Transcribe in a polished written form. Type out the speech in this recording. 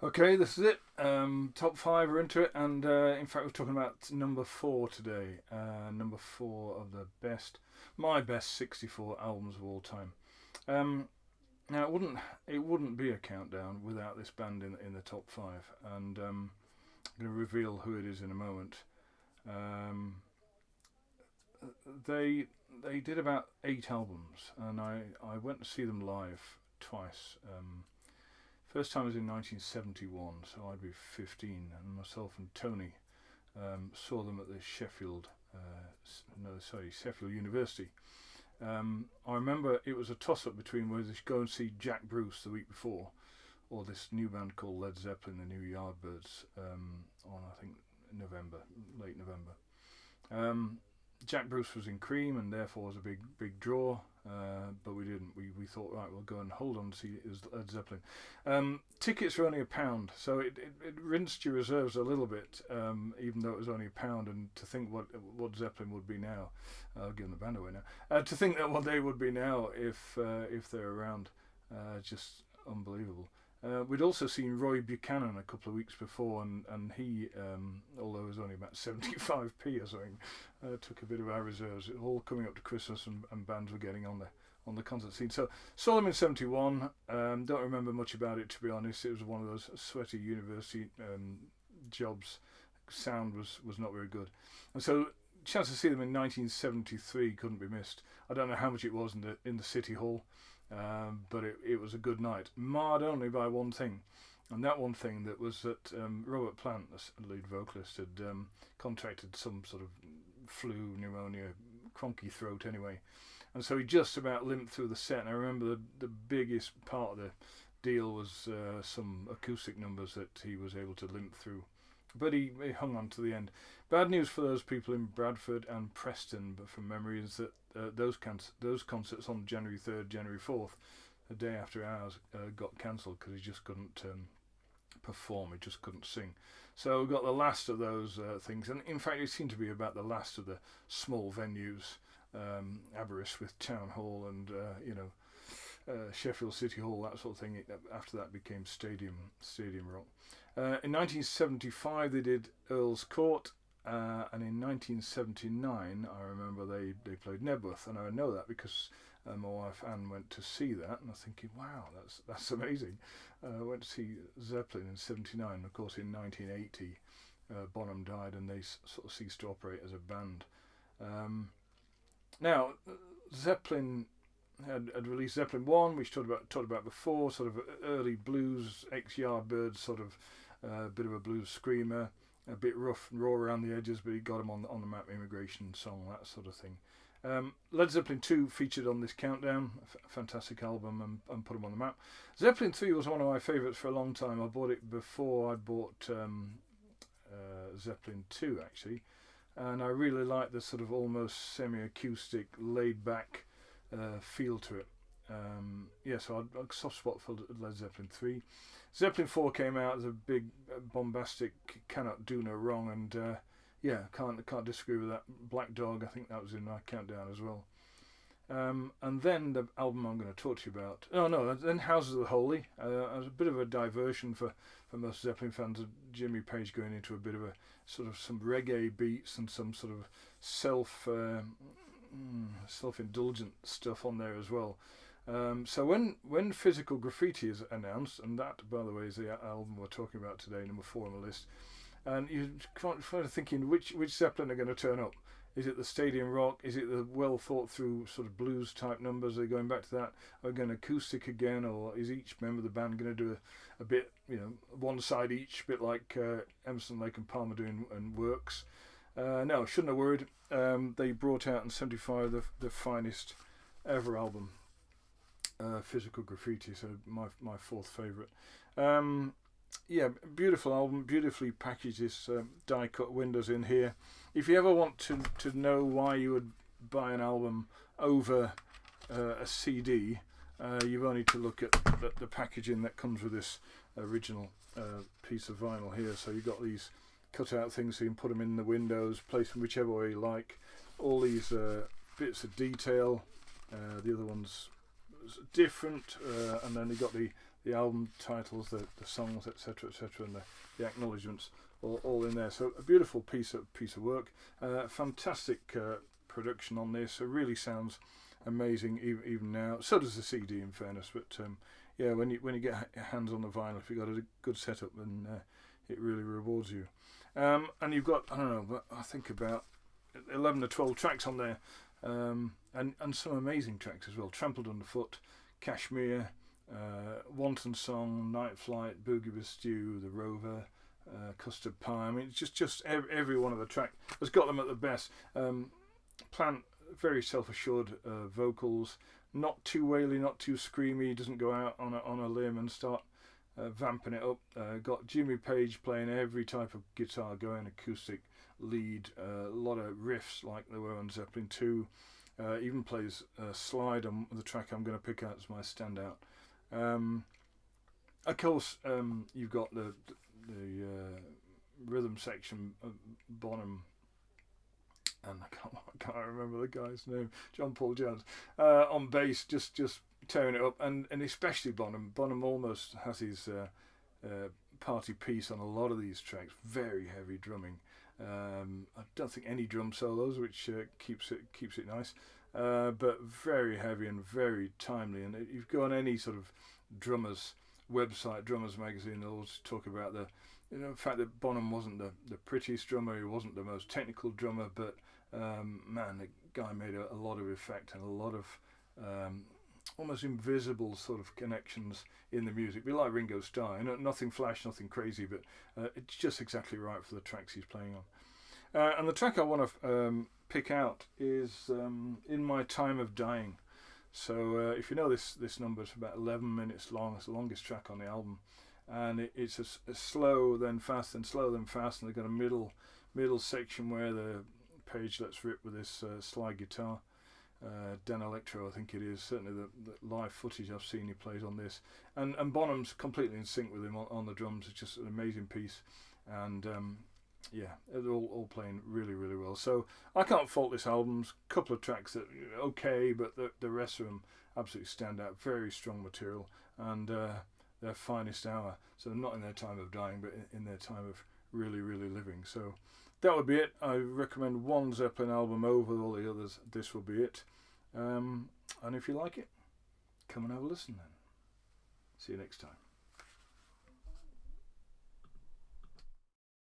Okay, this is it. Top five are into it, and in fact, we're talking about number four today. Number four of the my best 64 albums of all time. Um, Now it wouldn't be a countdown without this band in the top five, and I'm going to reveal who it is in a moment. Um, they they did about eight albums, and I went to see them live twice. First time was in 1971, so I'd be 15, and myself and Tony saw them at the Sheffield University. I remember it was a toss-up between whether to go and see Jack Bruce the week before, or this new band called Led Zeppelin, the New Yardbirds, on I think November, late November. Um, Jack Bruce was in Cream and therefore was a big draw, but we didn't. We thought, right, we'll go and hold on to see it as Led Zeppelin. Tickets were only £1, so it rinsed your reserves a little bit, even though it was only £1. And to think what Zeppelin would be now, I'll give them the band away now. To think that what they would be now if they're around, just unbelievable. We'd also seen Roy Buchanan a couple of weeks before, and he, although it was only about 75p or something, took a bit of our reserves. It was all coming up to Christmas, and bands were getting on the concert scene. So saw them in '71. Don't remember much about it, to be honest. It was one of those sweaty university jobs. Sound was not very good, and so chance to see them in 1973 couldn't be missed. I don't know how much it was in the City Hall. But it was a good night, marred only by one thing, and that one thing that was that Robert Plant, the lead vocalist, had contracted some sort of flu, pneumonia, cronky throat anyway, and so he just about limped through the set. And I remember the biggest part of the deal was some acoustic numbers that he was able to limp through, but he hung on to the end. Bad news for those people in Bradford and Preston, but from memory, is that those concerts on January 3rd, January 4th, the day after ours, got cancelled because he just couldn't perform, he just couldn't sing. So we got the last of those things, and in fact it seemed to be about the last of the small venues, Aberystwyth Town Hall and Sheffield City Hall, that sort of thing. After that became Stadium Rock. In 1975 they did Earl's Court, and in 1979 I remember they played Nebworth, and I know that because my wife Anne went to see that, and I was thinking, wow, that's amazing. I went to see Zeppelin in '79. Of course, in 1980 Bonham died, and they sort of ceased to operate as a band. Now Zeppelin had released Zeppelin 1, which talked about before, sort of early blues, ex-Yardbirds, sort of bit of a blues screamer, a bit rough and raw around the edges, but he got him on the map, Immigration Song, that sort of thing. Led Zeppelin 2 featured on this countdown, a fantastic album, and put him on the map. Zeppelin 3 was one of my favourites for a long time. I bought it before I bought Zeppelin 2, actually, and I really liked the sort of almost semi-acoustic, laid-back feel to it. So I'd a soft spot for Led Zeppelin 3. Zeppelin 4 came out as a big, bombastic, cannot do no wrong, and can't disagree with that. Black Dog, I think that was in my countdown as well. And then the album I'm going to talk to you about. Then Houses of the Holy. As a bit of a diversion for most Zeppelin fans, of Jimmy Page going into a bit of a sort of some reggae beats and some sort of self-indulgent stuff on there as well. So when Physical Graffiti is announced, and that, by the way, is the album we're talking about today, number 4 on the list, and you're kind of thinking which Zeppelin are going to turn up. Is it the Stadium Rock? Is it the well thought through sort of blues type numbers? Are they going back to that? Are they going acoustic again, or is each member of the band going to do a bit, one side each, bit like Emerson, Lake and Palmer doing and Works? No, shouldn't have worried. They brought out in '75 the finest ever album, Physical Graffiti, so my fourth favourite. Beautiful album, beautifully packaged. This die cut windows in here. If you ever want to know why you would buy an album over a CD, you've only to look at the packaging that comes with this original piece of vinyl here. So you've got these cut out things, so you can put them in the windows, place them whichever way you like. All these bits of detail. The other one's different, and then you got the the album titles, the songs, etc., etc., and the acknowledgements all in there. So a beautiful piece of work. Fantastic production on this. It really sounds amazing even now. So does the CD, in fairness. But yeah, when you get your hands on the vinyl, if you've got a good setup, then it really rewards you. And you've got, I don't know, but I think about 11 or 12 tracks on there, and some amazing tracks as well. Trampled Underfoot, Kashmir, Wanton Song, Night Flight, Boogie with Stew, The Rover, Custard Pie. I mean, it's just every one of the track has got them at the best. Plant, very self-assured vocals, not too waily, not too screamy. Doesn't go out on a limb and start vamping it up. Got Jimmy Page playing every type of guitar, going acoustic, lead, a lot of riffs like there were on Zeppelin 2. Even plays slide on the track I'm going to pick out as my standout. Of course, you've got the rhythm section of Bonham, and I can't remember the guy's name, John Paul Jones, on bass, just tearing it up, and especially Bonham. Bonham almost has his party piece on a lot of these tracks. Very heavy drumming. I don't think any drum solos, which keeps it nice, but very heavy and very timely. And if you go on any sort of drummers website, Drummers Magazine, they'll always talk about the fact that Bonham wasn't the prettiest drummer, he wasn't the most technical drummer, but man, the guy made a lot of effect and a lot of almost invisible sort of connections in the music. Be like Ringo Starr, nothing flash, nothing crazy, but it's just exactly right for the tracks he's playing on. And the track I want to pick out is In My Time of Dying. So if you know this number, it's about 11 minutes long. It's the longest track on the album, and it's a slow then fast and slow then fast, and they've got a middle section where the Page lets rip with this slide guitar. Dan Electro, I think it is. Certainly the live footage I've seen he plays on this, and Bonham's completely in sync with him on the drums. It's just an amazing piece, and yeah, they're all playing really, really well. So I can't fault this album. A couple of tracks that are okay, but the rest of them absolutely stand out. Very strong material, and their finest hour. So not in their time of dying, but in their time of really, really living. So that would be it. I recommend one Zeppelin album over all the others. This will be it. And if you like it, come and have a listen then. See you next time.